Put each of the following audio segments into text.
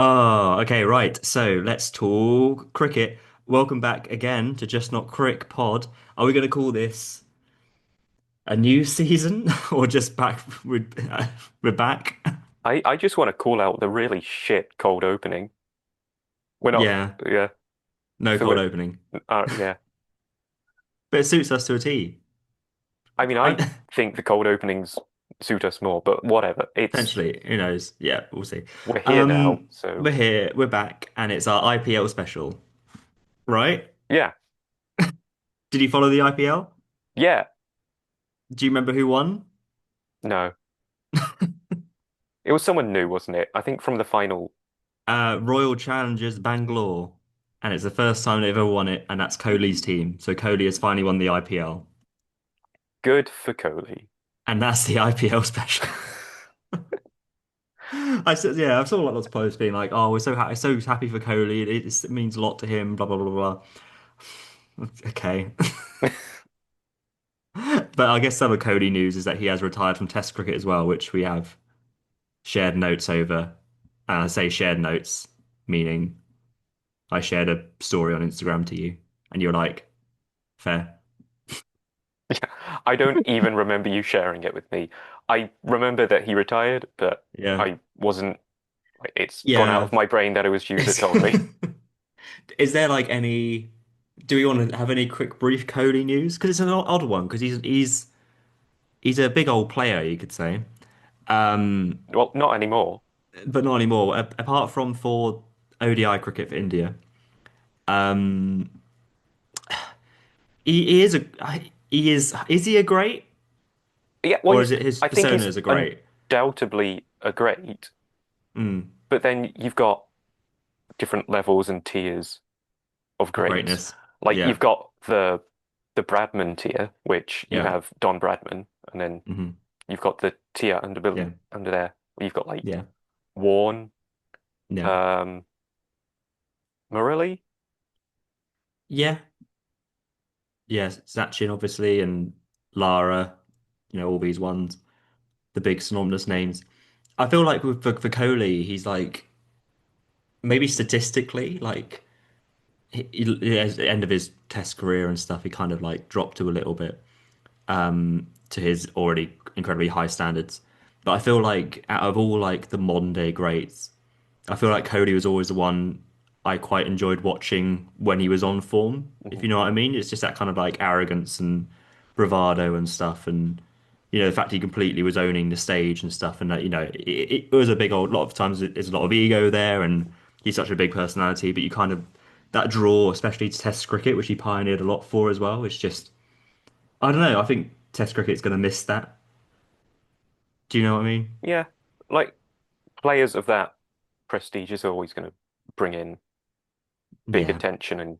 Oh, okay, right. So let's talk cricket. Welcome back again to Just Not Crick Pod. Are we going to call this a new season or just back? We're back. I just want to call out the really shit cold opening. We're not, Yeah, yeah. no So cold opening, yeah. but it suits us to a T. I mean, I I, think the cold openings suit us more, but whatever. Potentially, who knows? Yeah, we'll see. We're here now, Um, we're so here, we're back, and it's our IPL special, right? yeah, Did you follow the IPL? yeah. Do you remember who won? No, it was someone new, wasn't it? I think from the final. Royal Challengers Bangalore, and it's the first time they've ever won it, and that's Kohli's team. So Kohli has finally won the IPL, Good for Kohli. and that's the IPL special. I said, yeah, I saw lots of posts being like, "Oh, so happy for Kohli. It means a lot to him." Blah blah blah blah. Okay, but I guess some of Kohli news is that he has retired from Test cricket as well, which we have shared notes over. And I say shared notes, meaning I shared a story on Instagram to you, and you're like, "Fair." Yeah, I don't even remember you sharing it with me. I remember that he retired, but Yeah. I wasn't. It's gone out Yeah. of my brain that it was you that told me. Is there like any? Do we want to have any quick brief Cody news? Because it's an odd one. Because he's a big old player, you could say. Um, Well, not anymore. but not anymore. Apart from for ODI cricket for India, um, he is a he is he a great, Yeah, well, or is it his I think persona he's is a great? undoubtedly a great, Mm, but then you've got different levels and tiers of of greats. greatness. Like Yeah, you've got the Bradman tier, which you yeah, have Don Bradman, and then hmm you've got the tier yeah, under there where you've got like yeah, Warne, yeah, um, Murali. yeah, yeah. Sachin obviously and Lara, all these ones. The big synonymous names. I feel like for Coley, he's like maybe statistically, like at the end of his test career and stuff, he kind of like dropped to a little bit to his already incredibly high standards. But I feel like out of all like the modern day greats, I feel like Cody was always the one I quite enjoyed watching when he was on form, if Mhm. you know what I mean. It's just that kind of like arrogance and bravado and stuff, and the fact he completely was owning the stage and stuff, and that it was a big old lot of times there's a lot of ego there, and he's such a big personality, but you kind of that draw, especially to Test cricket, which he pioneered a lot for as well. It's just I don't know. I think Test cricket's going to miss that. Do you know what I mean? Yeah, like players of that prestige is always going to bring in big Yeah, attention and yeah,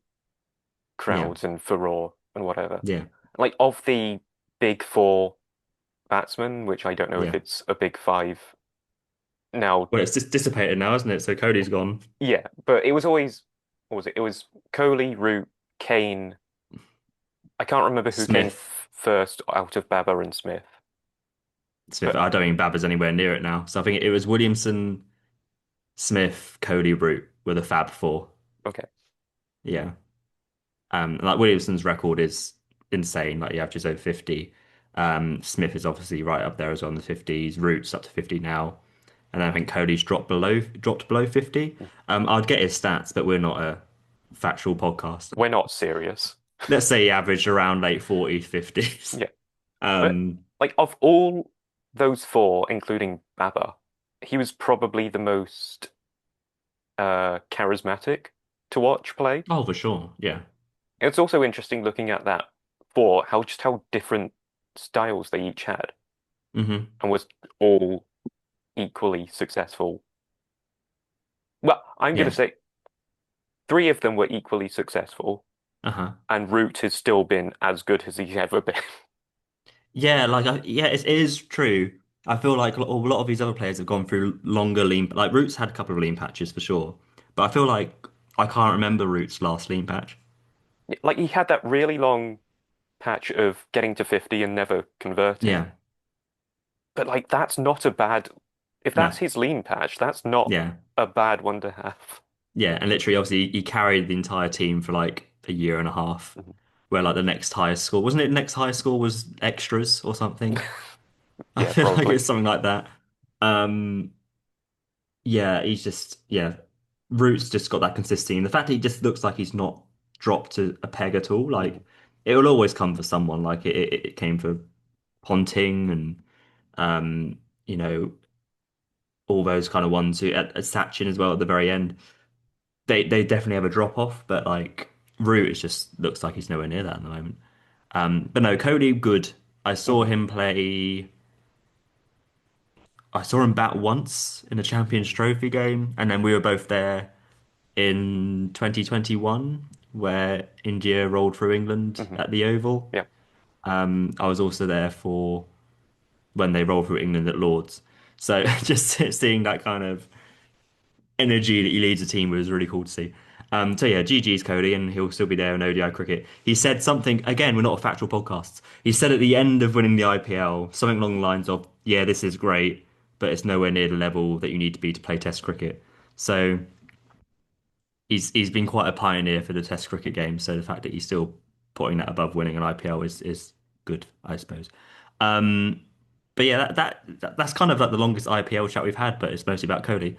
crowds and furore and whatever. yeah, Like of the big four batsmen, which I don't know if yeah. it's a big five now. Well, it's just dissipated now, isn't it? So Cody's gone. Yeah, but it was always, what was it? It was Kohli, Root, Kane. I can't remember who came Smith. f first out of Babar and Smith. Smith. But I don't think Baba's anywhere near it now. So I think it was Williamson, Smith, Cody, Root were the Fab Four. okay, Yeah. Like Williamson's record is insane. Like he averages over 50. Smith is obviously right up there as well in the 50s. Root's up to 50 now. And then I think Cody's dropped below 50. I'd get his stats, but we're not a factual podcast. we're not serious. Let's say he averaged around late 40s, 50s. Yeah, but Um, like of all those four, including Babar, he was probably the most charismatic to watch play. oh, for sure. Yeah. It's also interesting looking at that four, how different styles they each had hmm and was all equally successful. Well, I'm going to Yeah. say three of them were equally successful, Uh-huh. and Root has still been as good as he's ever been. Yeah, like yeah, it is true. I feel like a lot of these other players have gone through longer lean. Like Roots had a couple of lean patches for sure, but I feel like I can't remember Roots' last lean patch. Like he had that really long patch of getting to 50 and never converting. Yeah, But like that's not a bad. if No. that's his lean patch, that's not Yeah. a bad one to have. Yeah. And literally, obviously, he carried the entire team for like a year and a half, Mhm. where like the next highest score, wasn't it? Next highest score was extras or something. I Yeah, feel like probably. it's something like that. Um, yeah, he's just, yeah, Root's just got that consistency. And the fact that he just looks like he's not dropped a peg at all, Mhm. like it will always come for someone. Like it came for Ponting and, um, you know, all those kind of ones who at Sachin as well at the very end. They definitely have a drop off, but like Root, it just looks like he's nowhere near that at the moment. But no, Cody, good. I saw Mhm. him play. I saw him bat once in a Champions Trophy game, and then we were both there in 2021 where India rolled through England Mhm. at the Oval. Yeah. I was also there for when they rolled through England at Lords. So just seeing that kind of energy that he leads a team was really cool to see. So yeah, GG's Cody, and he'll still be there in ODI cricket. He said something again. We're not a factual podcast. He said at the end of winning the IPL something along the lines of, "Yeah, this is great, but it's nowhere near the level that you need to be to play Test cricket." So he's been quite a pioneer for the Test cricket game. So the fact that he's still putting that above winning an IPL is good, I suppose. Um, but yeah, that's kind of like the longest IPL chat we've had, but it's mostly about Cody.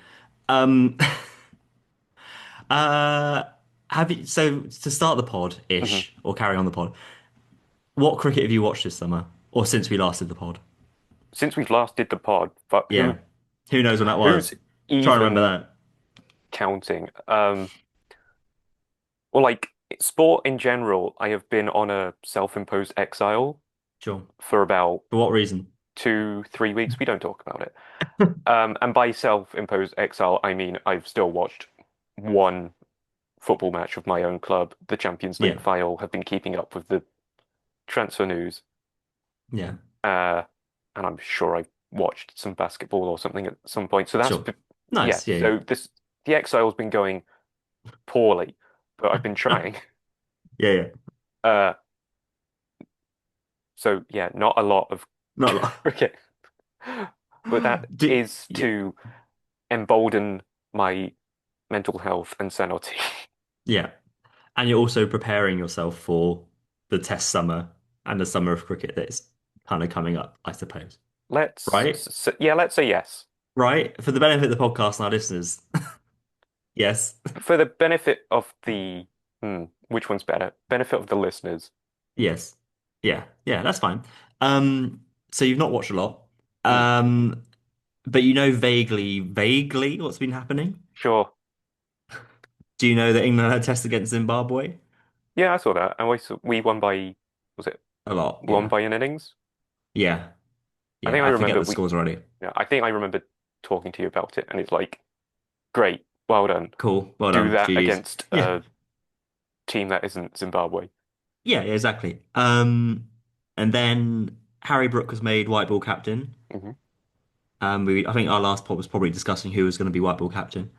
Um, uh, have you, so to start the pod Mhm. ish or carry on the pod, what cricket have you watched this summer or since we last did the pod? Since we've last did the pod, but Yeah, who knows when that who's was? Try and remember even that. counting? Well, like sport in general, I have been on a self-imposed exile Sure. for about For what reason? 2, 3 weeks. We don't talk about it. And by self-imposed exile, I mean I've still watched one football match of my own club, the Champions Yeah, League final, have been keeping up with the transfer news, yeah, uh, and I'm sure I've watched some basketball or something at some point. So sure. yeah. Nice. Yeah, yeah, So the exile's been going poorly, but I've been trying. yeah, yeah. Uh, so yeah, not a lot of Not a lot. cricket, but that is Yeah, to embolden my mental health and sanity. yeah. And you're also preparing yourself for the test summer and the summer of cricket that's kind of coming up, I suppose. Right? Yeah, let's say yes. Right? For the benefit of the podcast and our listeners. Yes. For the benefit of which one's better? Benefit of the listeners. Yes. Yeah. Yeah, that's fine. So you've not watched a lot. Mm, Um, but you know vaguely what's been happening? sure. Do you know that England had a test against Zimbabwe? Yeah, I saw that. And we won by, was it A lot, won yeah. by an innings? Yeah. I Yeah. think I I forget remember the scores already. I think I remember talking to you about it, and it's like, great, well done. Cool. Well Do done. that GG's. against Yeah. a team that isn't Zimbabwe. Yeah, yeah, exactly. And then Harry Brook was made white ball captain. Hmm. I think our last pod was probably discussing who was going to be white ball captain.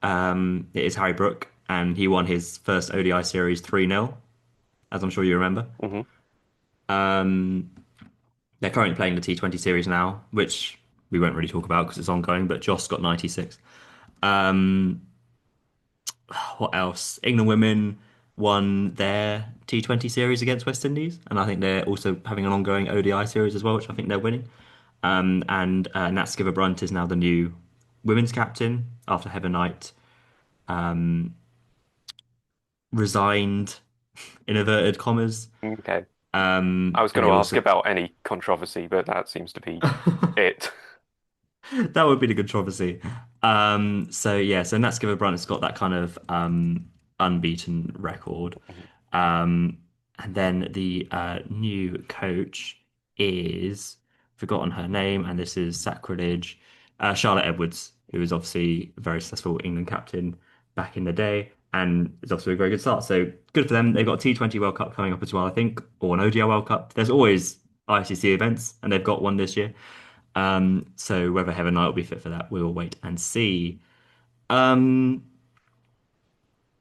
It is Harry Brook, and he won his first ODI series 3-0, as I'm sure you remember. Hmm. Um, they're currently playing the T20 series now, which we won't really talk about because it's ongoing, but Joss got 96. Um, what else? England women won their T20 series against West Indies, and I think they're also having an ongoing ODI series as well, which I think they're winning. And Nat Skiver-Brunt is now the new women's captain after Heather Knight resigned in inverted commas. Okay. I was And going they to ask also about any controversy, but that seems to be it. that would be the controversy. So yeah, so Nat Skiver-Brunt has got that kind of unbeaten record. Mhm. Um, and then the new coach is forgotten her name, and this is sacrilege. Charlotte Edwards, who is obviously a very successful England captain back in the day, and it's obviously a very good start. So good for them. They've got a T20 World Cup coming up as well, I think, or an ODI World Cup. There's always ICC events, and they've got one this year. So whether Heaven Knight will be fit for that, we will wait and see. Um,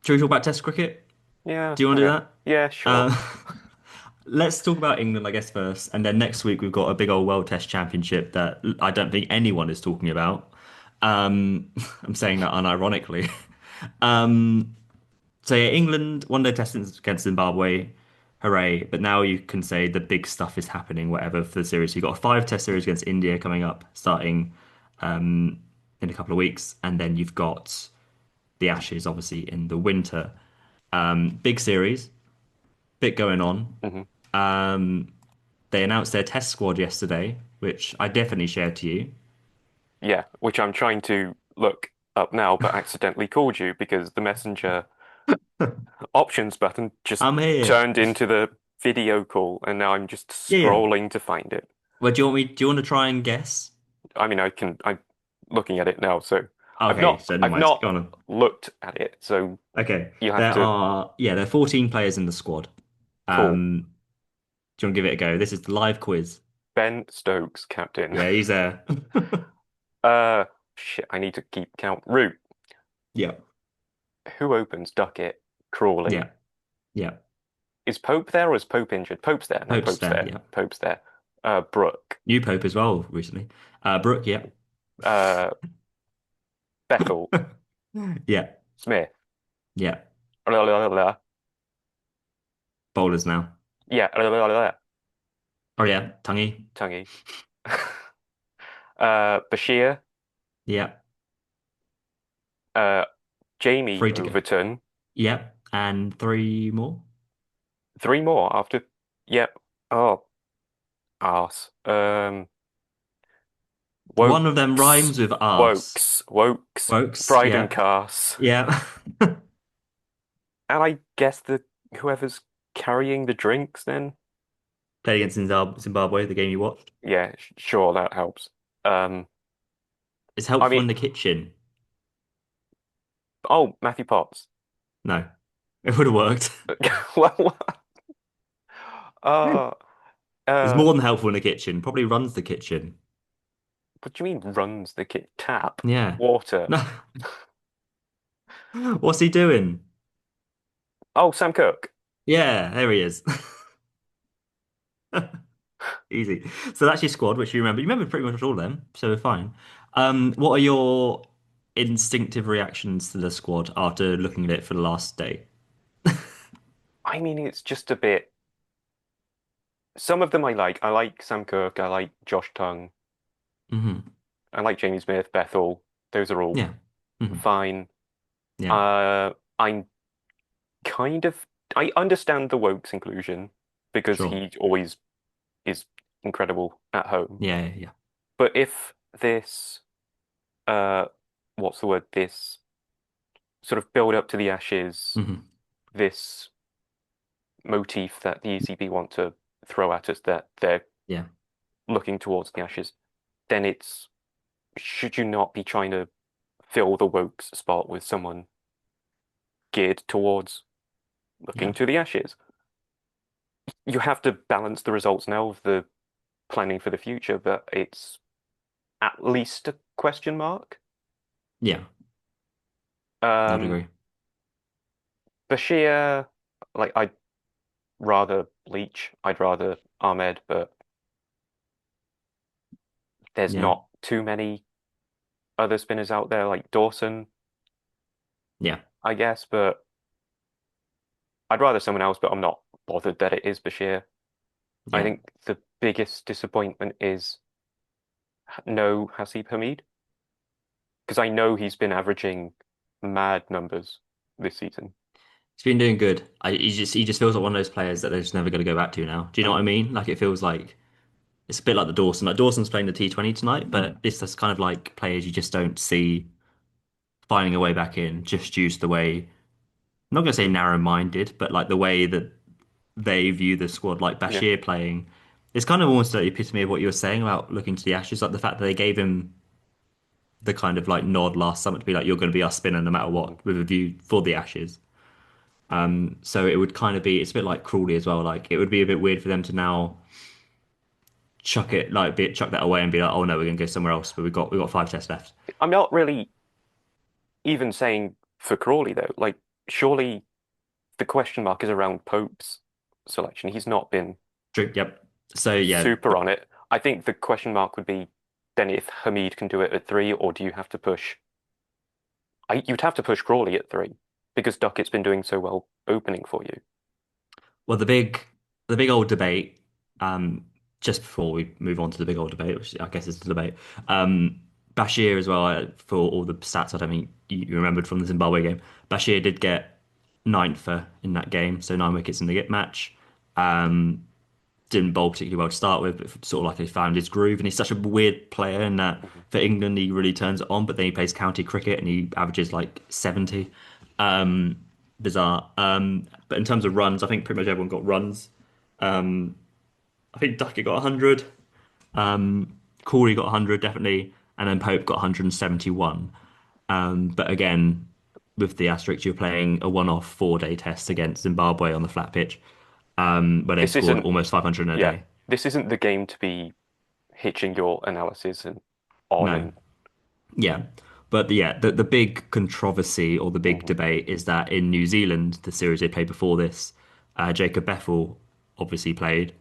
should we talk about Test cricket? Yeah, Do you want to do okay. that? Yeah, sure. Uh, let's talk about England, I guess, first, and then next week we've got a big old World Test Championship that I don't think anyone is talking about. I'm saying that unironically. Um, so yeah, England one day test against Zimbabwe, hooray! But now you can say the big stuff is happening, whatever for the series. You've got a five test series against India coming up, starting um, in a couple of weeks, and then you've got the Ashes, obviously in the winter. Big series, bit going on. Hmm. They announced their test squad yesterday, which I definitely shared to you. Yeah, which I'm trying to look up now, but accidentally called you because the messenger options button just I'm here. turned into the video call, and now I'm just Yeah, yeah. scrolling to find it. Well, do you want me? Do you want to try and guess? I mean, I'm looking at it now, so Okay, so never I've mind. not Go on. looked at it, so Okay, you have to. there are 14 players in the squad. Cool. Do you want to give it a go? This is the live quiz. Ben Stokes, captain. Yeah, he's there. Uh, shit, I need to keep count. Root. Yeah, Who opens Duckett? Crawley. yeah, yeah. Is Pope there or is Pope injured? Pope's there. No, Pope's Pope's there. there. Yeah, Pope's there. Brooke. new Pope as well recently. Brooke. Yeah, Uh, Bethel. yeah, Smith. yeah. Blah, blah, blah, blah. Bowlers now. Yeah, blah, blah, blah, blah. Oh yeah, Tungy. Tonguey. Bashir. Yeah, Uh, Jamie three to go. Overton. Yeah, and three more. Three more after. Yep. Oh, arse. One of them Wokes. rhymes with arse. Wokes. Folks, Bryden yeah, Cast. yeah. And I guess the whoever's carrying the drinks then. Played against Zimbabwe, the game you watched. Yeah, sure, that helps. Um, It's I helpful mean, in the kitchen. oh, Matthew Potts. No, it would have worked. Well, uh, It's uh, more than helpful in the kitchen. Probably runs the kitchen. what do you mean runs the kit? Tap, Yeah. water. No, what's he doing? Oh, Sam Cooke. Yeah, there he is. Easy. So that's your squad, which you remember. You remember pretty much all of them, so we're fine. What are your instinctive reactions to the squad after looking at it for the last day? I mean, it's just a bit. Some of them I like. I like Sam Cooke. I like Josh Tongue. Hmm. I like Jamie Smith, Bethel. Those are all Yeah. Hmm. fine. Yeah. I'm kind of. I understand the Wokes inclusion because Sure. he always is incredible at home. Yeah. Yeah. Yeah. But if this, uh, what's the word? This sort of build up to the Ashes, Hmm. this motif that the ECB want to throw at us that they're Yeah. looking towards the Ashes, then it's should you not be trying to fill the Wokes spot with someone geared towards looking Yeah. to the Ashes? You have to balance the results now of the planning for the future, but it's at least a question mark. Yeah. I'd Um, agree. Bashir, like I'd rather Leach, I'd rather Ahmed, but there's Yeah. not too many other spinners out there like Dawson, Yeah. I guess, but I'd rather someone else, but I'm not bothered that it is Bashir. I Yeah. think the biggest disappointment is no Hasib Hamid, because I know he's been averaging mad numbers this season. He's been doing good. He just feels like one of those players that they're just never going to go back to now. Do you know what Mm, I mean? Like it feels like it's a bit like the Dawson. Like Dawson's playing the T20 tonight, but this is kind of like players you just don't see finding a way back in just due to the way, I'm not going to say narrow-minded, but like the way that they view the squad, like yeah, Bashir playing. It's kind of almost the epitome of what you were saying about looking to the Ashes, like the fact that they gave him the kind of like nod last summer to be like, you're going to be our spinner no matter mm. what, with a view for the Ashes. So it would kind of be, it's a bit like Crawley as well. Like it would be a bit weird for them to now chuck that away and be like, oh no, we're going to go somewhere else. But we've got five tests left. I'm not really even saying for Crawley though. Like, surely the question mark is around Popes. selection. He's not been True. Yep. So yeah, super on it. I think the question mark would be then if Hamid can do it at three, or do you have to push? You'd have to push Crawley at three because Duckett's been doing so well opening for you. well, the big old debate, um, just before we move on to the big old debate, which I guess is the debate, Bashir as well, for all the stats I don't think you remembered from the Zimbabwe game. Bashir did get ninth in that game, so 9 wickets in the match. Um, didn't bowl particularly well to start with, but sort of like he found his groove. And he's such a weird player in that Mhm. for England he really turns it on, but then he plays county cricket and he averages like 70. Um, Bizarre. But in terms of runs, I think pretty much everyone got runs. I think Duckett got 100. Corey got 100 definitely, and then Pope got 171. But again, with the asterisk, you're playing a one-off 4-day test against Zimbabwe on the flat pitch, where they This scored isn't, almost 500 in a yeah, day. this isn't the game to be hitching your analysis and on No. and Yeah. But yeah, the big controversy or the big mhm. debate is that in New Zealand, the series they played before this, Jacob Bethel obviously played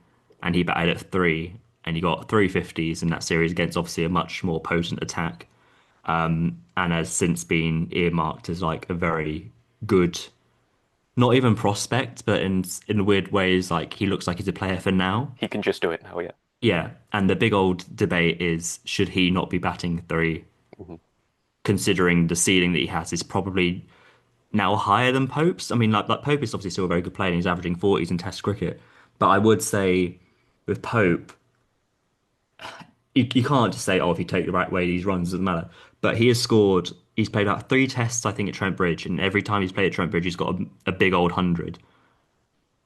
and he batted at three and he got 350s in that series against obviously a much more potent attack. And has since been earmarked as like a very good, not even prospect, but in weird ways, like he looks like he's a player for now. He can just do it now, yeah. Yeah. And the big old debate is should he not be batting three, Mhm. considering the ceiling that he has is probably now higher than Pope's. I mean, like Pope is obviously still a very good player and he's averaging 40s in Test cricket. But I would say with Pope, you can't just say, oh, if you take the right way, these runs doesn't matter. But he has scored, he's played out 3 tests, I think, at Trent Bridge, and every time he's played at Trent Bridge, he's got a big old 100.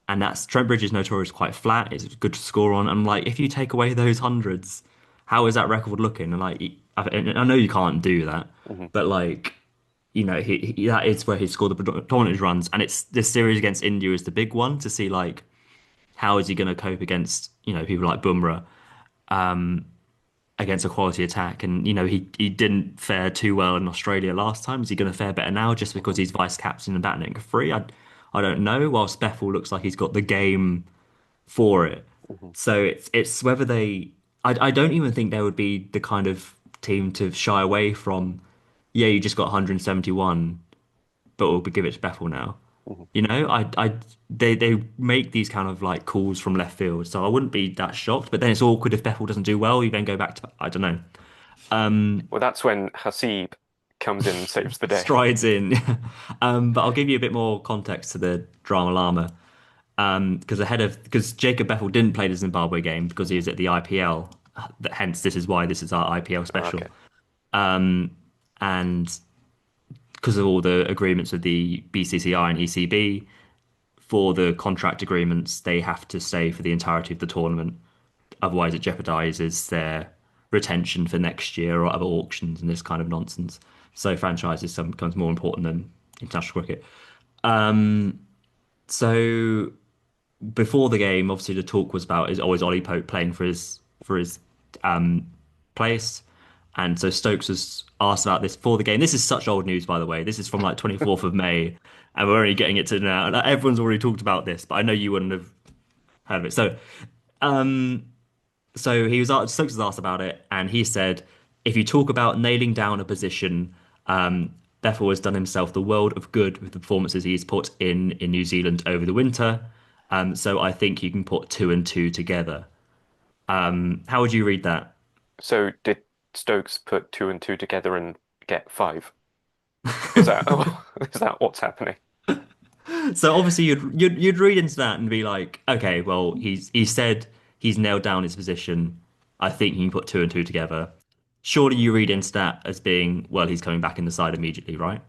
And that's Trent Bridge is notorious quite flat. It's good to score on. And like, if you take away those hundreds, how is that record looking? And like, and I know you can't do that, Mhm. but like, that is where he scored the predominant runs. And it's this series against India is the big one to see like how is he going to cope against people like Bumrah against a quality attack. And he didn't fare too well in Australia last time. Is he going to fare better now just because Mhm. he's vice captain and batting at free? I don't know. Whilst Bethel looks like he's got the game for it. Mhm. So it's whether they. I don't even think there would be the kind of team to shy away from. Yeah, you just got 171, but we'll give it to Bethel now. Mhm. They make these kind of like calls from left field, so I wouldn't be that shocked. But then it's awkward if Bethel doesn't do well. You then go back to I don't know. Well, that's when Hasib comes in and saves the day. Strides in. But I'll give you a bit more context to the drama llama. Because Jacob Bethel didn't play the Zimbabwe game because he Mhm. was at the IPL. Hence, this is why this is our IPL special. Okay. And because of all the agreements with the BCCI and ECB, for the contract agreements, they have to stay for the entirety of the tournament. Otherwise, it jeopardizes their retention for next year or other auctions and this kind of nonsense. So franchises becomes more important than international cricket. So before the game, obviously the talk was about is always Ollie Pope playing for his um, place, and so Stokes was asked about this before the game. This is such old news, by the way. This is from like 24th of May, and we're only getting it to now. Like, everyone's already talked about this, but I know you wouldn't have heard of it. So he was asked, Stokes was asked about it, and he said, if you talk about nailing down a position, Bethel has done himself the world of good with the performances he's put in New Zealand over the winter. So I think you can put two and two together. How would you read that? So did Stokes put two and two together and get five? Is that is that what's happening? So obviously you'd read into that and be like, okay, well he said he's nailed down his position. I think he can put two and two together. Surely you read into that as being, well, he's coming back in the side immediately, right?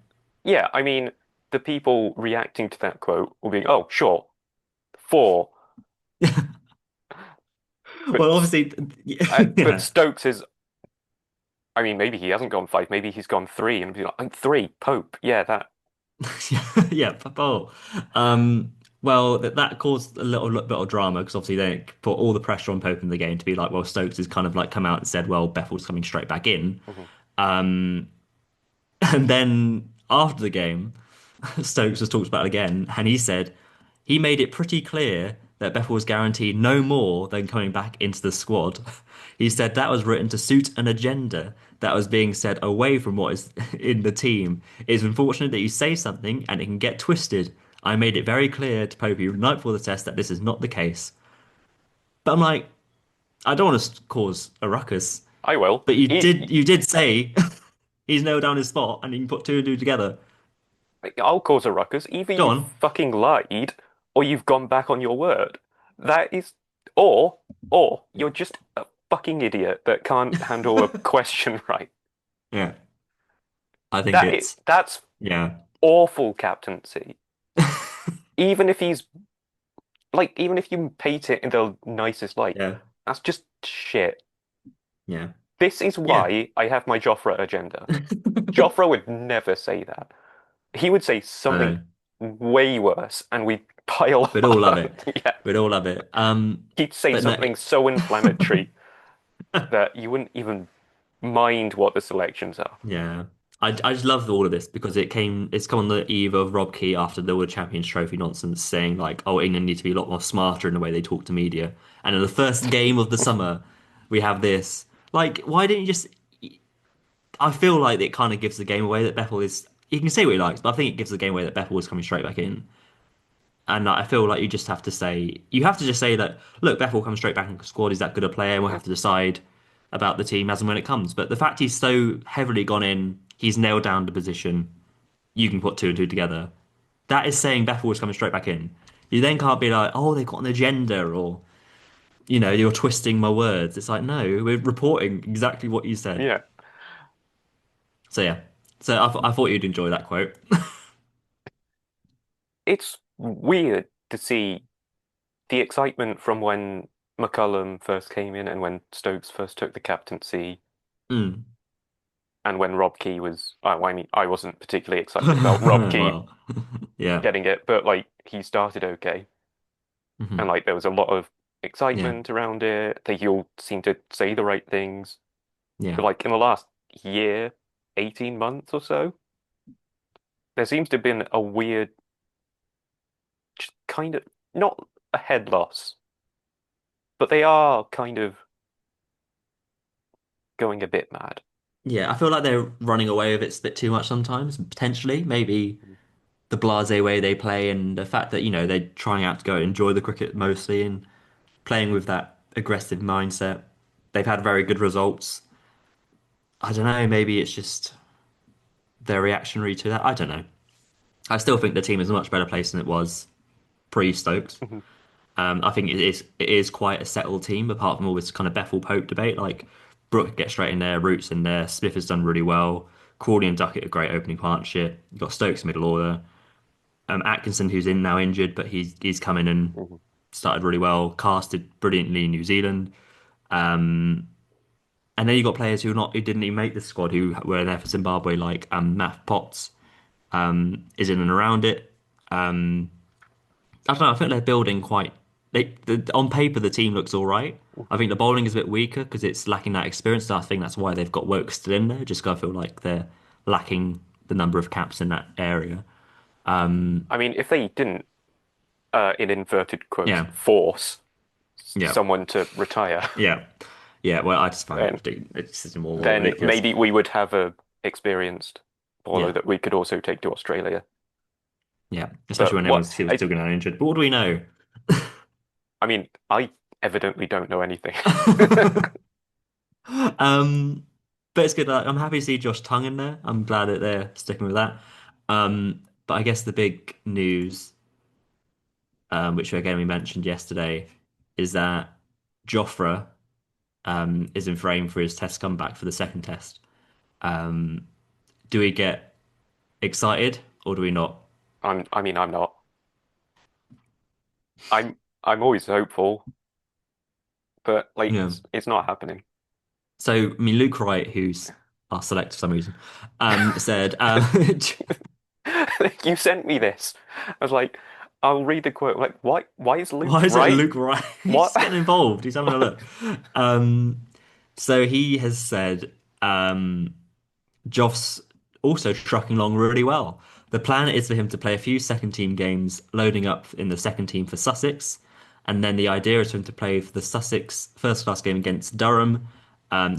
Yeah, I mean, the people reacting to that quote will be, oh, sure, four, Well, but obviously, but yeah, Stokes is. I mean, maybe he hasn't gone five, maybe he's gone three, and be like, I'm three, Pope. Yeah, that. yeah, Paul. Well, that caused a little bit of drama because obviously they put all the pressure on Pope in the game to be like, well, Stokes has kind of like come out and said, well, Bethel's coming straight back in. Mhm. And then after the game, Stokes was talked about again, and he said he made it pretty clear that Bethel was guaranteed no more than coming back into the squad. He said that was written to suit an agenda that was being said away from what is in the team. It's unfortunate that you say something and it can get twisted. I made it very clear to Popey the night before the test that this is not the case. But I'm like, I don't want to cause a ruckus. I will. But you did say he's nailed down his spot and you can put two and two together. I'll cause a ruckus. Either Go you on. fucking lied or you've gone back on your word. That is, or, or you're just a fucking idiot that can't handle a question right. Yeah. I think it's That's yeah. awful captaincy. Even if he's even if you paint it in the nicest light, Yeah. that's just shit. Yeah. This is Yeah. why I have my Joffre agenda. Joffre would never say that. He would say I something know. way worse, and we'd pile We'd all love on. it. Yeah, We'd all love it. he'd say But no. something so inflammatory that you wouldn't even mind what the selections are. Yeah. I just love all of this because it's come on the eve of Rob Key after the World Champions Trophy nonsense saying like, oh, England need to be a lot more smarter in the way they talk to media. And in the first game of the summer, we have this. Like, why didn't you just I feel like it kind of gives the game away that Bethel is he can say what he likes, but I think it gives the game away that Bethel is coming straight back in. And I feel like you have to just say that, look, Bethel comes straight back in the squad. He's that good a player, and we'll have to decide about the team as and when it comes. But the fact he's so heavily gone in, he's nailed down the position. You can put two and two together. That is saying Bethel is coming straight back in. You then can't be like, oh, they've got an agenda, or you're twisting my words. It's like, no, we're reporting exactly what you said. Yeah, So yeah, so I thought you'd enjoy that quote. it's weird to see the excitement from when McCullum first came in and when Stokes first took the captaincy Mm. and when Rob Key was, I mean, I wasn't particularly excited about Rob Key Well, yeah. getting it, but he started okay. And Hmm. there was a lot of Yeah. excitement around it. They all seemed to say the right things. Yeah. But in the last year, 18 months or so, there seems to have been a weird, just kind of, not a head loss, but they are kind of going a bit mad. Yeah, I feel like they're running away with it a bit too much sometimes, potentially. Maybe the blasé way they play and the fact that, they're trying out to go enjoy the cricket mostly and playing with that aggressive mindset. They've had very good results. I don't know, maybe it's just their reactionary to that. I don't know. I still think the team is a much better place than it was pre-Stokes. Mhm. I think it is quite a settled team, apart from all this kind of Bethel Pope debate. Like Brooke gets straight in there, Roots in there, Smith has done really well. Crawley and Duckett a great opening partnership. You've got Stokes middle order. Atkinson who's in now injured, but he's come in and Mhm. started really well. Casted brilliantly in New Zealand. And then you got players who didn't even make the squad who were there for Zimbabwe, like Matt Potts is in and around it. I don't know. I think they're building quite. On paper, the team looks all right. I think the bowling is a bit weaker because it's lacking that experience. So I think that's why they've got Woke still in there. Just 'cause I feel like they're lacking the number of caps in that area. I mean, if they didn't, in inverted quotes, Yeah, force yeah, someone to retire, yeah, yeah. Well, I just find then it's more then ridiculous. maybe we would have a experienced bowler Yeah, that we could also take to Australia. yeah. Especially But when what everyone's still going uninjured. But what do we know? I mean, I evidently don't know anything. Um, but it's good. I'm happy to see Josh Tongue in there. I'm glad that they're sticking with that. But I guess the big news, which again we mentioned yesterday, is that Jofra is in frame for his test comeback for the second test. Um, do we get excited or do we not? I mean, I'm not. I'm I'm always hopeful, but Yeah. it's not happening. So I mean, Luke Wright, who's our select for some reason, said, You sent me this. I was like, I'll read the quote. Like, why is Luke "Why is it right? Luke Wright? What? He's getting involved. He's having a look." Um, so he has said. Joff's also trucking along really well. The plan is for him to play a few second team games, loading up in the second team for Sussex. And then the idea is for him to play for the Sussex first class game against Durham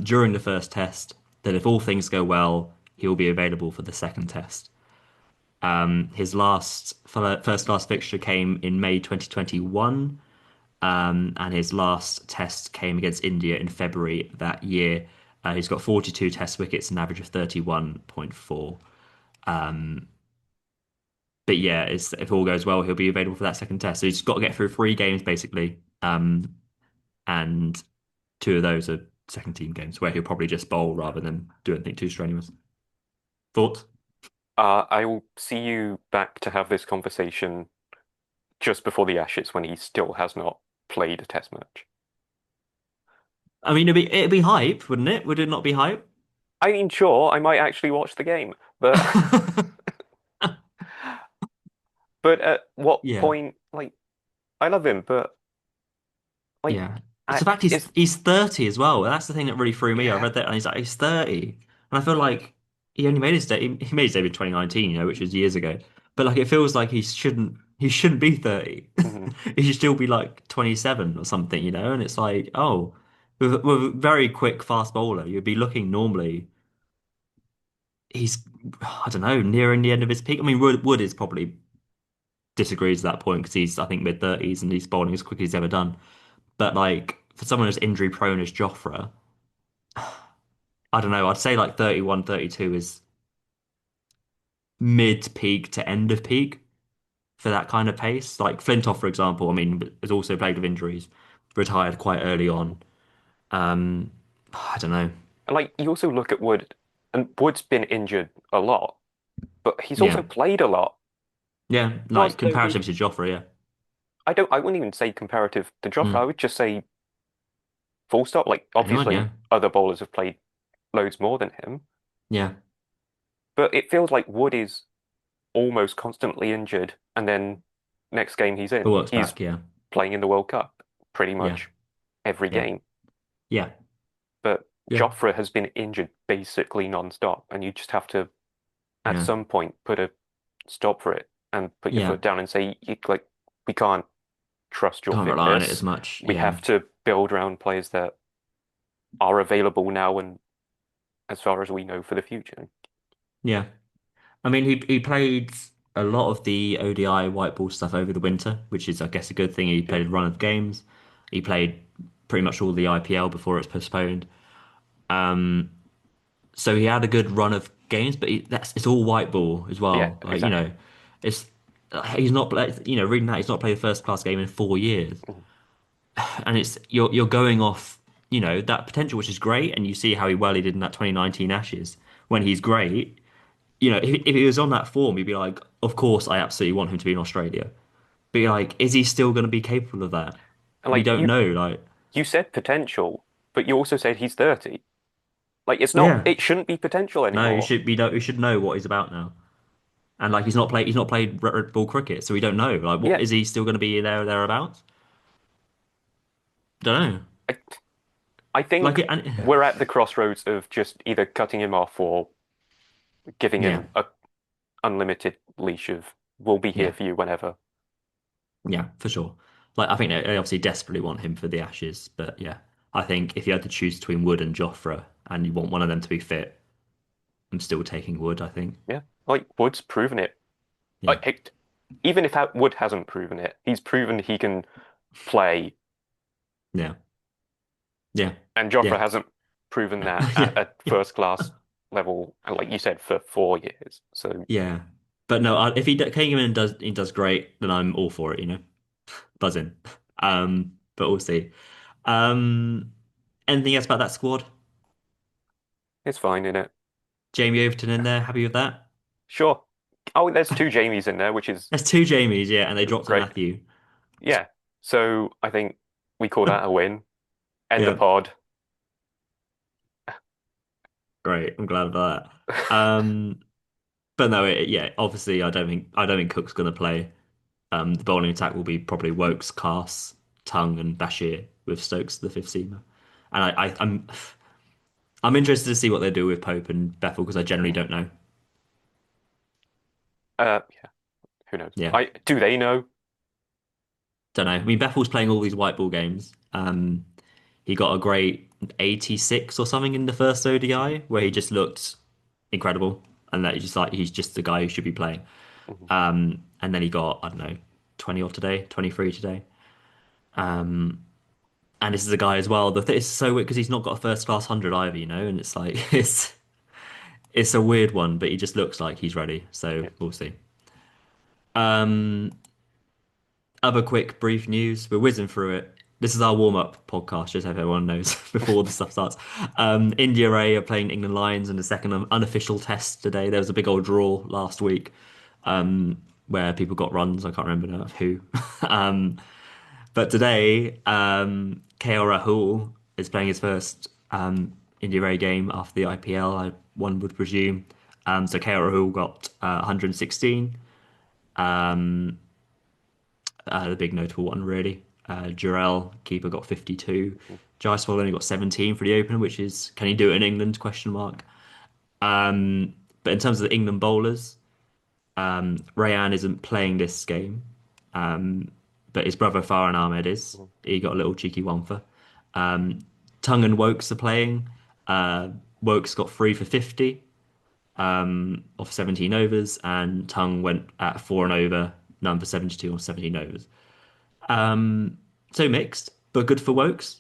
during the first test. Then, if all things go well, he'll be available for the second test. His last first class fixture came in May 2021, and his last test came against India in February that year. He's got 42 test wickets, an average of 31.4. But yeah, if all goes well, he'll be available for that second test. So he's got to get through three games basically, and two of those are second team games where he'll probably just bowl rather than do anything too strenuous. Thoughts? I will see you back to have this conversation just before the Ashes when he still has not played a test match. I mean, it'd be hype, wouldn't it? Would it not be hype? I mean, sure, I might actually watch the game, but but at what Yeah, point, like, I love him, but like, yeah. It's the fact it's he's 30 as well. That's the thing that really threw me. I yeah, read that and he's 30. And I feel like he only made his he made his debut in 2019, which was years ago. But like it feels like he shouldn't be 30. mhm. He should still be like 27 or something, And it's like, oh, with a very quick fast bowler, you'd be looking normally he's I don't know, nearing the end of his peak. I mean Wood is probably disagrees at that point because he's I think mid 30s and he's bowling as quick as he's ever done. But like for someone as injury prone as Jofra, I don't know. I'd say like 31, 32 is mid peak to end of peak for that kind of pace. Like Flintoff, for example, I mean, has also played with injuries, retired quite early on. I don't know. And like you also look at Wood, and Wood's been injured a lot, but he's also Yeah. played a lot. Yeah. Not as Like though comparative to Jofra, yeah. I wouldn't even say comparative to Jofra. I Mm. would just say full stop. Like Anyone, obviously yeah. other bowlers have played loads more than him, Yeah. but it feels like Wood is almost constantly injured, and then next game he's It in, works he's back, yeah. playing in the World Cup pretty Yeah. much every Yeah. game. Yeah. But Yeah. Jofra has been injured basically non-stop, and you just have to at Yeah. some point put a stop for it and put your Yeah. foot down and say, like, we can't trust your Can't rely on it as fitness. much. We Yeah. have to build around players that are available now and as far as we know for the future. Yeah. I mean, he played a lot of the ODI white ball stuff over the winter, which is, I guess, a good thing. He Yeah. played a run of games. He played pretty much all the IPL before it's postponed. So he had a good run of games, but it's all white ball as Yeah, well. Like, exactly. it's he's not reading that he's not played a first class game in 4 years, Mhm. and it's you're going off that potential, which is great, and you see how he did in that 2019 Ashes when he's great. If he was on that form, you'd be like, of course, I absolutely want him to be in Australia. But you're like, is he still going to be capable of that? And We like don't know. Like, you said potential, but you also said he's 30. Like it's not yeah, it shouldn't be potential no, anymore. we should know what he's about now. And like, he's not played red ball cricket, so we don't know. Like, what Yeah, is he still going to be there or thereabouts? Don't know. I, I Like think it, and we're at the crossroads of just either cutting him off or giving yeah, him a unlimited leash of we'll be here yeah, for you whenever. yeah, for sure. Like, I think they obviously desperately want him for the Ashes, but yeah, I think if you had to choose between Wood and Jofra, and you want one of them to be fit, I'm still taking Wood. I think. Yeah, like Wood's proven it. Yeah, Like even if Wood hasn't proven it, he's proven he can play, yeah, yeah, and Jofra yeah, hasn't proven that yeah, at a yeah. first class level, and like you said, for 4 years. So Yeah. But no, if came in and does great, then I'm all for it. Buzzing. But we'll see. Um, anything else about that squad? it's fine in it. Jamie Overton in there, happy with that? Sure. Oh, there's two Jamies in there, which is There's two Jamies, yeah, and they dropped a great. Matthew. Yeah. So I think we call that a win. End the Yeah, pod. great. I'm glad about that. But no, yeah, obviously, I don't think Cook's gonna play. The bowling attack will be probably Wokes, Cass, Tongue, and Bashir with Stokes the fifth seamer. And I'm interested to see what they do with Pope and Bethel because I generally Mhm. don't know. Yeah, who knows? Yeah. I do they know? Don't know. I mean, Bethel's playing all these white ball games. He got a great 86 or something in the first ODI where he just looked incredible, and that he's just the guy who should be playing. Mhm. And then he got, I don't know, 20 or today, 23 today. And this is a guy as well. It's so weird because he's not got a first class 100 either, and it's like it's a weird one, but he just looks like he's ready. So Yeah. we'll see. Um, Other quick brief news. We're whizzing through it. This is our warm-up podcast, just so everyone knows before the stuff starts. India A are playing England Lions in the second unofficial test today. There was a big old draw last week, where people got runs. I can't remember now who. Um, but today, KL Rahul is playing his first India A game after the IPL, one would presume. So KL Rahul got 116. The big notable one, really. Jarrell, keeper, got 52. Mhm. Jaiswal only got 17 for the opener, which is, can he do it in England? Question mark. But in terms of the England bowlers, Rayan isn't playing this game, but his brother Farhan Ahmed is. Mhm. He got a little cheeky one for. Tongue and Wokes are playing. Wokes got 3 for 50 off 17 overs, and Tongue went at 4 and over, none for 72 on 17 overs. So mixed, but good for Wokes.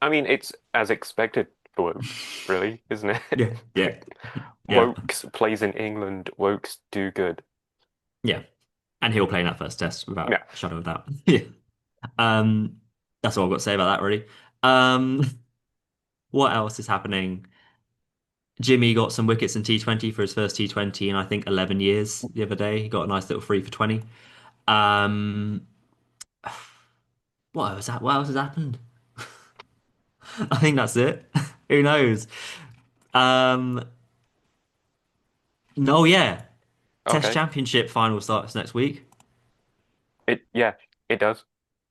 I mean, it's as expected for Wokes, really, isn't Yeah, it? yeah, yeah, Wokes plays in England. Wokes do good. yeah. And he'll play in that first test without Yeah. a shadow of doubt. Yeah. Um, that's all I've got to say about that, really. Um, what else is happening? Jimmy got some wickets in T20 for his first T20 in I think 11 years the other day. He got a nice little 3 for 20. Um, what else what else has happened? I think that's it. Who knows? Um, no, yeah. Test Okay. Championship final starts next week. Yeah, it does.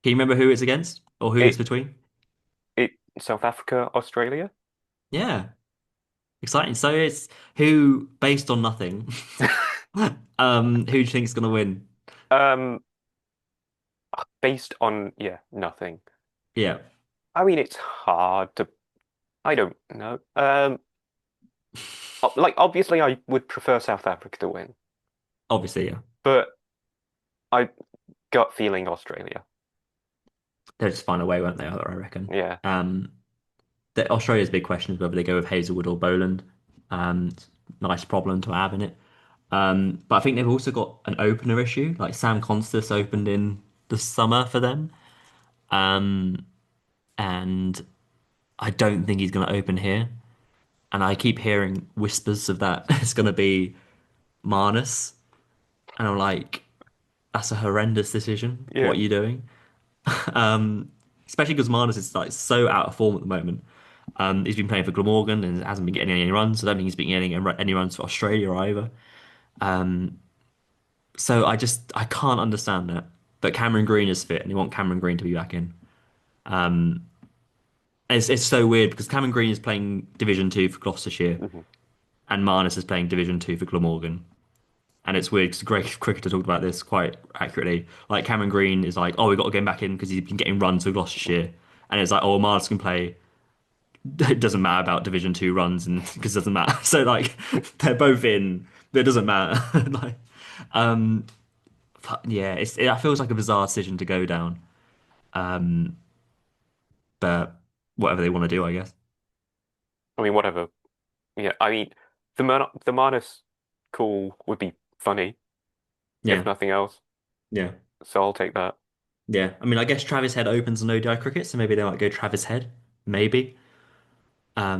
Can you remember who it's against or who it's It between? it South Africa, Australia. Yeah, exciting. So it's who, based on nothing, who do you think is going to win? Um, Based on nothing. Yeah, I mean, it's hard to. I don't know. Like obviously, I would prefer South Africa to win, obviously, yeah. but I gut feeling Australia. They'll just find a way, won't they? I reckon. Yeah. Australia's big question is whether they go with Hazelwood or Boland. It's a nice problem to have in it. But I think they've also got an opener issue. Like Sam Constas opened in the summer for them, and I don't think he's going to open here. And I keep hearing whispers of that it's going to be Marnus, and I'm like, that's a horrendous decision. Yeah. What are you doing? Especially because Marnus is like so out of form at the moment. He's been playing for Glamorgan and hasn't been getting any runs. I don't think he's been getting any runs for Australia either. So I can't understand that. But Cameron Green is fit, and they want Cameron Green to be back in. It's so weird because Cameron Green is playing Division Two for Gloucestershire, Hmm. and Marnus is playing Division Two for Glamorgan. And it's weird because Greg Cricketer talked about this quite accurately. Like Cameron Green is like, oh, we got to get him back in because he's been getting runs for Gloucestershire, and it's like, oh, Marnus can play. It doesn't matter about Division Two runs, and because it doesn't matter. So like, they're both in, but it doesn't matter. Like, um, yeah, it feels like a bizarre decision to go down. But whatever they want to do, I guess. I mean, whatever. Yeah. I mean, the Manus call would be funny if Yeah, nothing else. yeah, So I'll take that. yeah. I mean, I guess Travis Head opens on ODI cricket, so maybe they might go Travis Head, maybe. But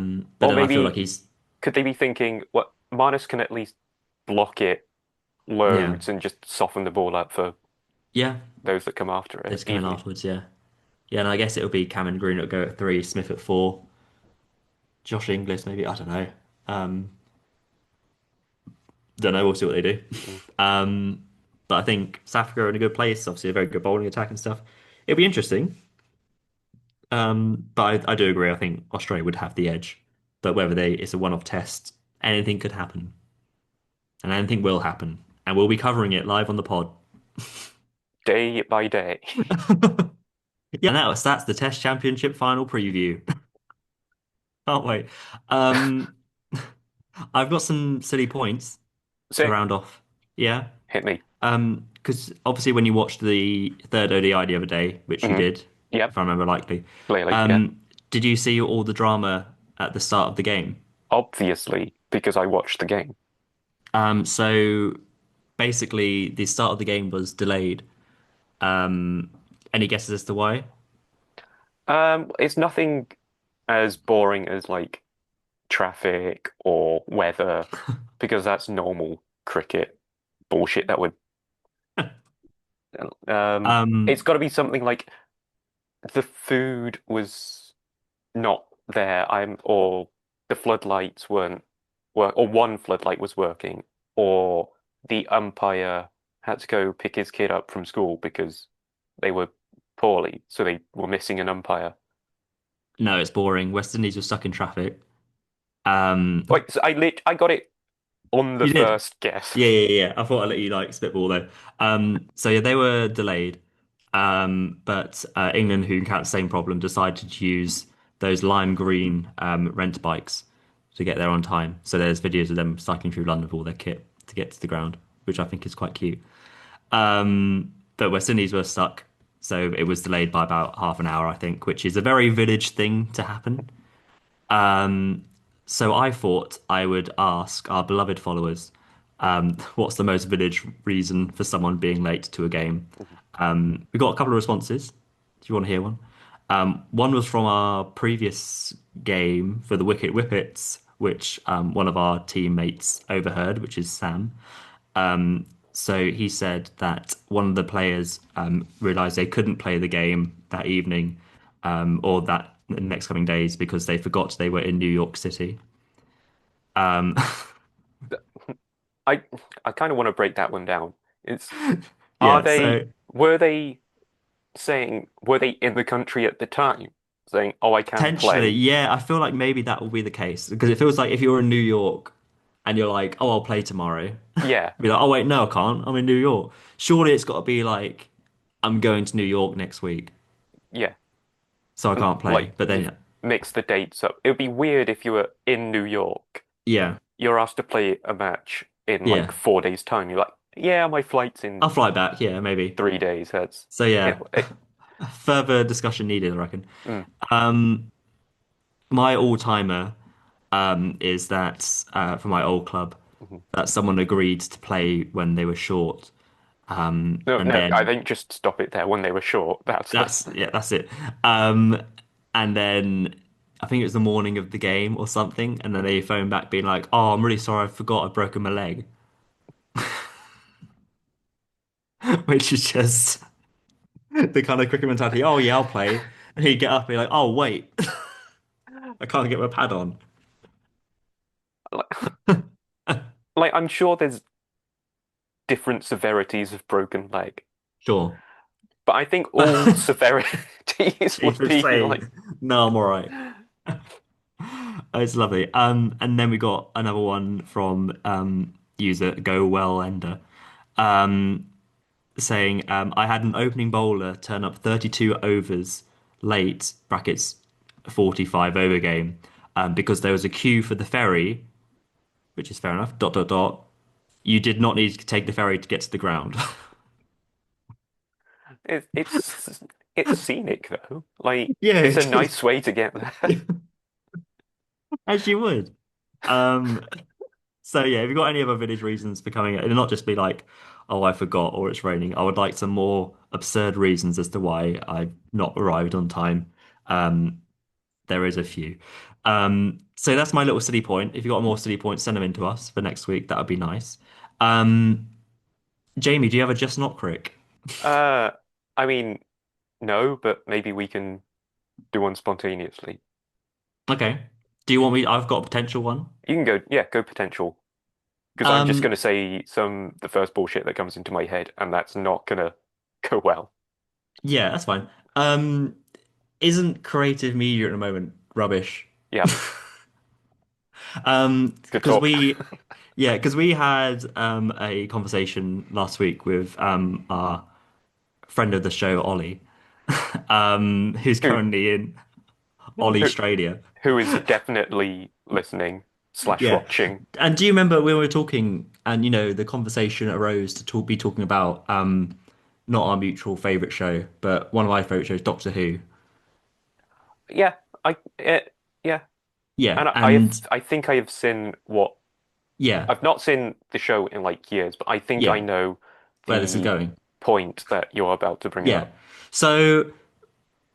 Or then I feel like maybe he's, could they be thinking what Manus can at least block it yeah, loads and just soften the ball up for yeah. those that come after it Those come in easily. afterwards, yeah, yeah. And I guess it'll be Cameron Green that'll go at three, Smith at four, Josh Inglis maybe. I don't know. Um, don't know. We'll see what they do. Mm. Um, but I think South Africa are in a good place. Obviously, a very good bowling attack and stuff. It'll be interesting. But I do agree. I think Australia would have the edge. But whether it's a one-off test, anything could happen, and anything will happen, and we'll be covering it live on the pod. day by day. Yeah, that's the Test Championship final preview. Can't wait. Um, I've got some silly points to Sick. round off. Yeah. Hit me. Because obviously when you watched the third ODI the other day, which you Hmm. did, Yep. if I remember likely, Clearly. Yeah. um, did you see all the drama at the start of the game? Obviously, because I watched the game. So basically the start of the game was delayed. Um, any guesses as to why? It's nothing as boring as like traffic or weather, because that's normal cricket bullshit that would it's Um, got to be something like the food was not there. Or the floodlights weren't work, or one floodlight was working, or the umpire had to go pick his kid up from school because they were poorly, so they were missing an umpire. no, it's boring. West Indies were stuck in traffic. Um, Wait, so I got it on the you did? first guess. Yeah. I thought I'd let you like spitball though. So yeah, they were delayed. But England, who encountered the same problem, decided to use those lime green rent bikes to get there on time. So there's videos of them cycling through London with all their kit to get to the ground, which I think is quite cute. But West Indies were stuck, so it was delayed by about half an hour, I think, which is a very village thing to happen. So I thought I would ask our beloved followers, what's the most village reason for someone being late to a game? We got a couple of responses. Do you want to hear one? One was from our previous game for the Wicket Whippets, which one of our teammates overheard, which is Sam. So he said that one of the players realized they couldn't play the game that evening or that in the next coming days because they forgot they were in New York City. Um, I I kind of want to break that one down. It's are yeah, they so were they saying were they in the country at the time saying, "Oh, I can potentially, play." yeah, I feel like maybe that will be the case because it feels like if you're in New York and you're like, oh, I'll play tomorrow, Yeah, be like, oh, wait, no, I can't. I'm in New York. Surely it's got to be like, I'm going to New York next week, yeah. so I And can't play. like But then, you've mixed the dates up. It would be weird if you were in New York, yeah, you're asked to play a match in like yeah, 4 days' time. You're like, "Yeah, my flight's I'll in fly back. Yeah, maybe. 3 days." That's So yeah. yeah, further discussion needed, I reckon. Mm, Um, my all-timer is that for my old club mhm. that someone agreed to play when they were short, No, and no, I then think just stop it there when they were short. That's the that's it. Um, and then I think it was the morning of the game or something, and then they phoned back being like, "Oh, I'm really sorry, I forgot I'd broken my leg," which is just the kind of cricket mentality. Oh yeah, I'll play, and he'd get up and be like, "Oh wait, I can't get my pad on." like, like I'm sure there's different severities of broken leg, Sure. but I think all severities It's would the be like, same. No, I'm all right. Oh, it's lovely. And then we got another one from user Go Well Ender, um, saying I had an opening bowler turn up 32 overs late (brackets 45 over game) because there was a queue for the ferry, which is fair enough. Dot dot dot. You did not need to take the ferry to get to the ground. it, it's it's scenic though. Like Yeah, it's a it is. nice way to get there. As you would. Um, So yeah, if you've got any other village reasons for coming, it'll not just be like, oh, I forgot or it's raining. I would like some more absurd reasons as to why I've not arrived on time. Um, there is a few. So that's my little city point. If you've got more city points, send them in to us for next week. That would be nice. Um, Jamie, do you have a just not crick? Uh, I mean, no, but maybe we can do one spontaneously. Okay. Do you want me? I've got a potential one. You can go, yeah, go potential. Because I'm just Um, gonna say the first bullshit that comes into my head, and that's not gonna go well. yeah, that's fine. Um, isn't creative media at the moment rubbish? Yeah, good Because talk. because we had a conversation last week with our friend of the show, Ollie, who's Who currently in Ollie who Australia. who is definitely listening slash Yeah. watching. And do you remember when we were talking and the conversation arose to be talking about not our mutual favorite show, but one of my favorite shows, Doctor Who. Yeah, yeah, Yeah, and and I think I have seen what yeah, I've not seen the show in like years, but I think I yeah, know where this is the going. point that you're about to bring Yeah. up. So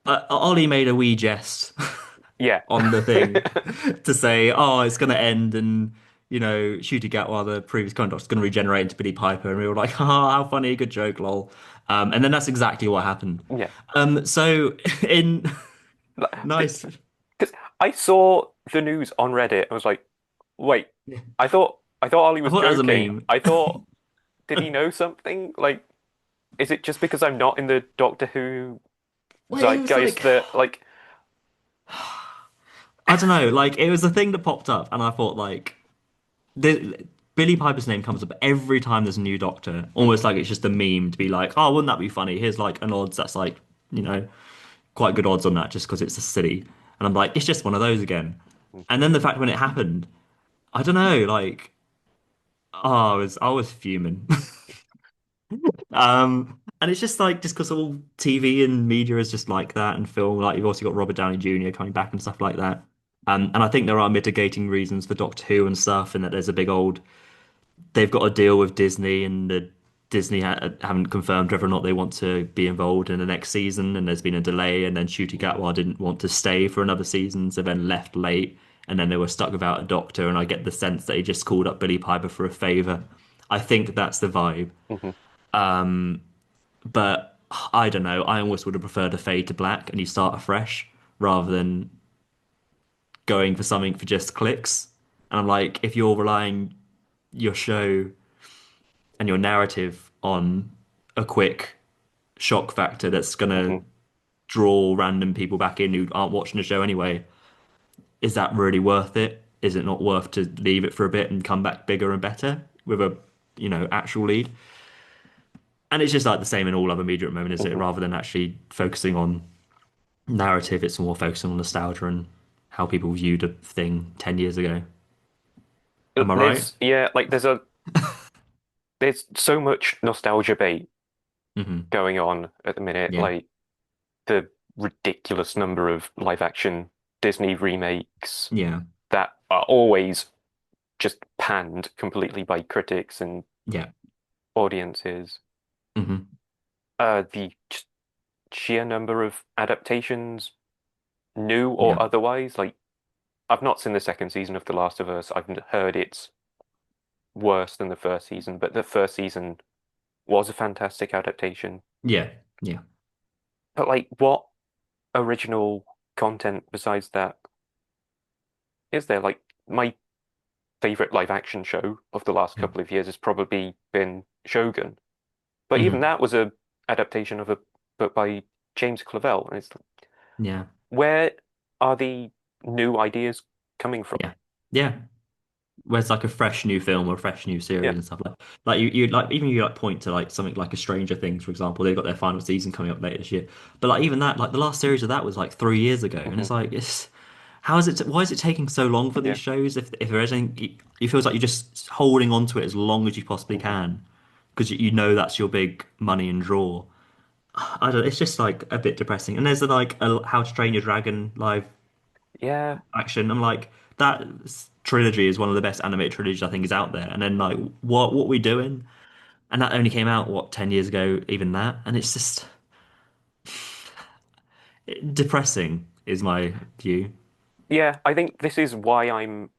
Ollie made a wee jest Yeah. on the thing to say, "Oh, it's going to end," and Shooty Gatwa, the previous conductor, is going to regenerate into Billy Piper, and we were like, "Oh, how funny, good joke, lol." And then that's exactly what happened. Yeah. So in nice, Because I saw the news on Reddit. I was like, wait, I thought Ollie I was thought that was a joking. meme. I thought, did he know something? Like, is it just because I'm not in the Doctor Who Well, it was zeitgeist like that like I don't know, like it was a thing that popped up, and I thought like Billy Piper's name comes up every time there's a new Doctor, almost mhm, like it's just a meme to be like, oh, wouldn't that be funny? Here's like an odds that's like, you know, quite good odds on that just because it's a city. And I'm like, it's just one of those again. mhm, And then the fact when it happened, I don't know, like, oh, I was fuming. And it's just like just because all TV and media is just like that and film, like you've also got Robert Downey Jr. coming back and stuff like that. And I think there are mitigating reasons for Doctor Who and stuff, and that there's a big old they've got a deal with Disney, and the Disney haven't confirmed whether or not they want to be involved in the next season, and there's been a delay, and then Ncuti mhm, Gatwa didn't want to stay for another season, so then left late, and then they were stuck without a doctor, and I get the sense that he just called up Billy Piper for a favor. I think that's the vibe, mhm. but I don't know. I almost would have preferred a fade to black and you start afresh rather than going for something for just clicks. And I'm like, if you're relying your show and your narrative on a quick shock factor that's gonna Mhm. draw random people back in who aren't watching the show anyway, is that really worth it? Is it not worth to leave it for a bit and come back bigger and better with a actual lead? And it's just like the same in all other media at the moment, is it? Mhm. Rather than actually focusing on narrative, it's more focusing on nostalgia and how people viewed a thing 10 years ago. Am I right? Yeah, like there's so much nostalgia bait Hmm. going on at the minute, Yeah. like the ridiculous number of live action Disney remakes Yeah. that are always just panned completely by critics and Yeah. audiences. Hmm. The sheer number of adaptations, new or Yeah. otherwise, like I've not seen the second season of The Last of Us. I've heard it's worse than the first season, but the first season was a fantastic adaptation. Yeah. Yeah. But like, what original content besides that is there? Like, my favorite live action show of the last Yeah. couple of years has probably been Shogun. But even Hmm. that was a adaptation of a book by James Clavell. And it's Yeah. where are the new ideas coming from? Yeah. Yeah. Where it's like a fresh new film or a fresh new series Yeah. and stuff like you like even you like point to like something like a Stranger Things, for example, they've got their final season coming up later this year. But like even that, like the last series of that was like 3 years ago, and Hmm. it's like it's how is it? Why is it taking so long for these Yeah. shows? If there is anything, it feels like you're just holding on to it as long as you possibly Hmm. can because you know that's your big money and draw. I don't. It's just like a bit depressing. And there's the like a How to Train Your Dragon live Yeah. action. I'm like that trilogy is one of the best animated trilogies I think is out there. And then like what we doing? And that only came out what 10 years ago, even that. And it's just depressing is my view. Yeah. I think this is why I'm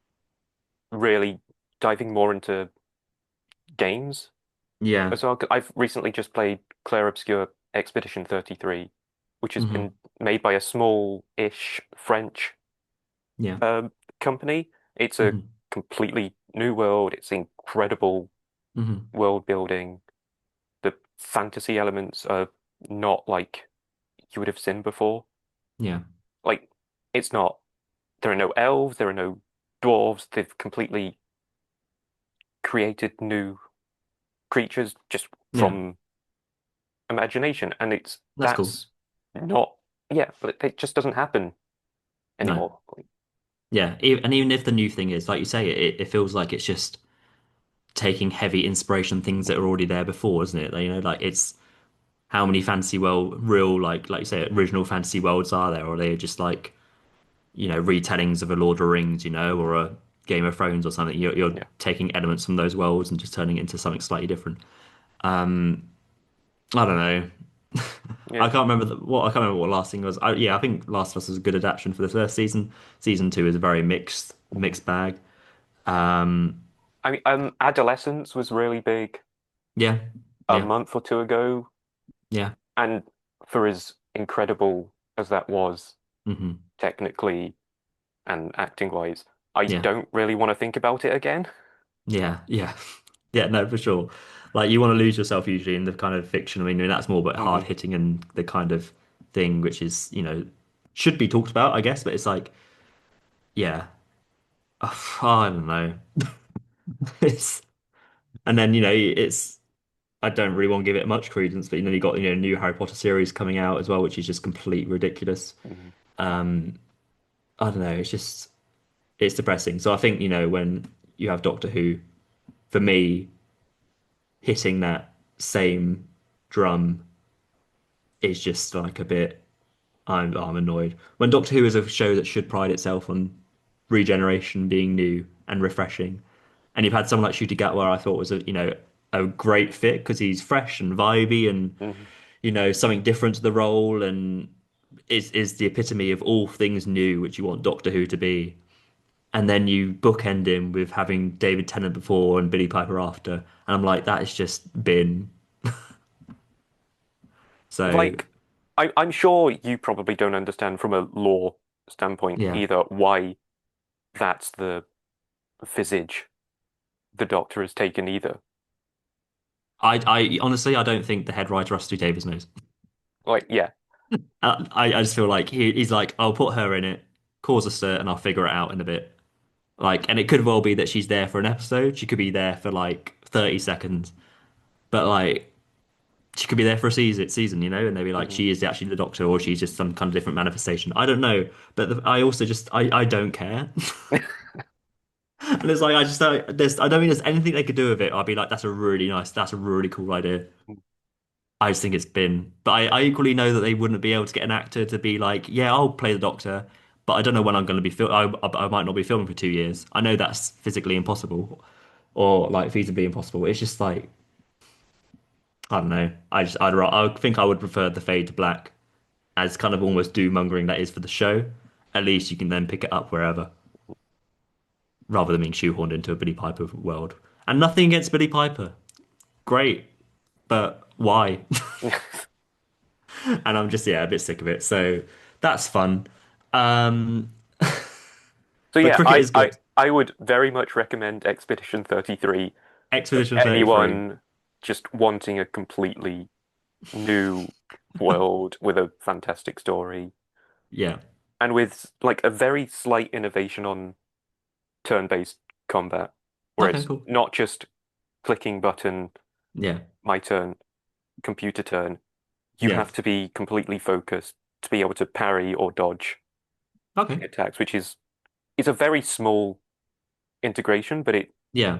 really diving more into games Yeah. as well. 'Cause I've recently just played Clair Obscur Expedition 33, which has Hmm. been made by a small-ish French Yeah. um, company. It's a Hmm. completely new world. It's incredible Hmm. world building. The fantasy elements are not like you would have seen before. Yeah. Like, it's not, there are no elves, there are no dwarves. They've completely created new creatures just Yeah. from imagination, and That's cool. that's not yeah, but it just doesn't happen No. anymore. Yeah. And even if the new thing is, like you say, it feels like it's just taking heavy inspiration things that are already there before, isn't it? Like, like it's how many fantasy world, real, like you say, original fantasy worlds are there? Or are they just like, retellings of a Lord of the Rings, or a Game of Thrones or something? You're Yeah, taking elements from those worlds and just turning it into something slightly different. I don't know. yeah. I can't remember what last thing was. Yeah, I think Last of Us was a good adaptation for the first season. Season two is a very Mhm. mixed bag. Um, I mean, adolescence was really big yeah, a yeah, month or two ago, yeah, and for as incredible as that was, hmm technically and acting wise, I yeah, don't really want to think about it again. yeah, yeah, yeah. No, for sure. Like you want to lose yourself usually in the kind of fiction. I mean, that's more about hard Hmm. hitting and the kind of thing which is, should be talked about, I guess. But it's like, yeah, I don't know. It's and then it's I don't really want to give it much credence, but you got new Harry Potter series coming out as well, which is just completely ridiculous. Hmm. Um, I don't know, it's depressing. So I think when you have Doctor Who, for me, hitting that same drum is just like a bit. I'm annoyed when Doctor Who is a show that should pride itself on regeneration, being new and refreshing, and you've had someone like Ncuti Gatwa, I thought was a great fit because he's fresh and vibey and Hmm. something different to the role and is the epitome of all things new, which you want Doctor Who to be. And then you bookend him with having David Tennant before and Billy Piper after, and I'm like, that has just been so. Like, I'm sure you probably don't understand from a law standpoint Yeah, either why that's the visage the Doctor has taken either. I honestly I don't think the head writer Rusty Davies knows. Like, yeah. I just feel like he's like, I'll put her in it, cause a stir, and I'll figure it out in a bit. Like, and it could well be that she's there for an episode. She could be there for like 30 seconds, but like she could be there for a season, and they'd be like, Hmm. she is actually the Doctor, or she's just some kind of different manifestation. I don't know, but I also just I don't care, and it's like I don't think there's anything they could do with it. I'd be like, that's a really cool idea. I just think it's been, but I equally know that they wouldn't be able to get an actor to be like, yeah, I'll play the Doctor, but I don't know when I'm going to be I might not be filming for 2 years. I know that's physically impossible, or like feasibly impossible. It's just like I don't know. I think I would prefer the fade to black as kind of almost doom mongering that is for the show. At least you can then pick it up wherever, rather than being shoehorned into a Billy Piper world. And nothing against Billy Piper, great, but why? And I'm just a bit sick of it. So that's fun. Um, So but yeah, cricket is good. I would very much recommend Expedition 33 to Expedition 33. anyone just wanting a completely new world with a fantastic story Yeah. and with like a very slight innovation on turn-based combat, where Okay, it's cool. not just clicking button, Yeah. my turn, computer turn. You Yeah. have to be completely focused to be able to parry or dodge Okay. attacks, which is a very small integration, but it Yeah.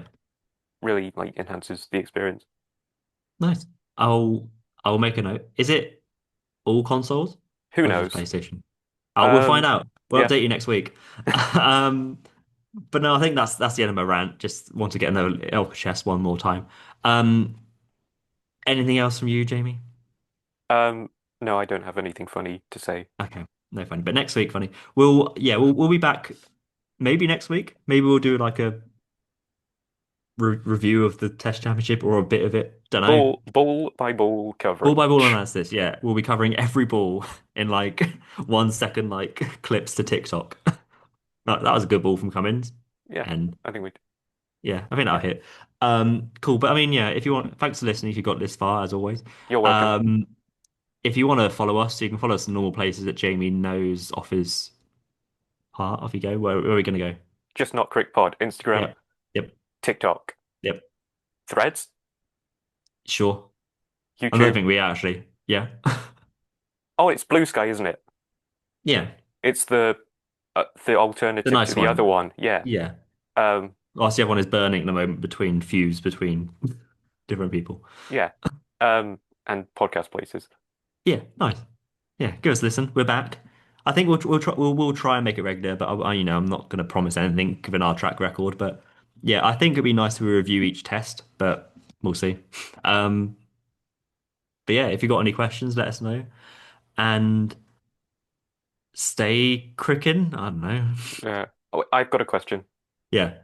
really like enhances the experience. Nice. I'll I'll make a note. Is it all consoles Who or is it just knows? PlayStation? We'll find Um, out. We'll yeah, update you next week. Um, but no, I think that's the end of my rant. Just want to get another off the chest one more time. Um, anything else from you, Jamie? um, no, I don't have anything funny to say. Okay, no funny. But next week, funny. We'll be back maybe next week. Maybe we'll do like a review of the Test Championship or a bit of it. Don't know. Ball by ball Ball by ball coverage. analysis. Yeah, we'll be covering every ball in like 1 second like clips to TikTok. That was a good ball from Cummins, Yeah, and I think we. yeah, I think Yeah, that'll hit. Cool. But I mean, yeah, if you want, thanks for listening. If you got this far, as always. you're welcome. Um, if you want to follow us, you can follow us in normal places that Jamie knows off his heart. Off you go. Where are we gonna go? Just not Crick Pod. Instagram, Yep. Yep. TikTok, Yep. Threads. Sure. I don't YouTube. think we actually. Yeah. Oh, it's Blue Sky, isn't it? Yeah. It's the The alternative to nice the other one. one. Yeah. Yeah. Um, Whilst the other one is burning at the moment between fuse between different people. yeah. And podcast places. Yeah, nice. Yeah, give us a listen. We're back. I think we'll try and make it regular, but I'm not going to promise anything given our track record. But yeah, I think it'd be nice to review each test, but we'll see. Um, but yeah, if you got any questions, let us know and stay cricking. I don't know. Yeah. Oh, I've got a question. Yeah.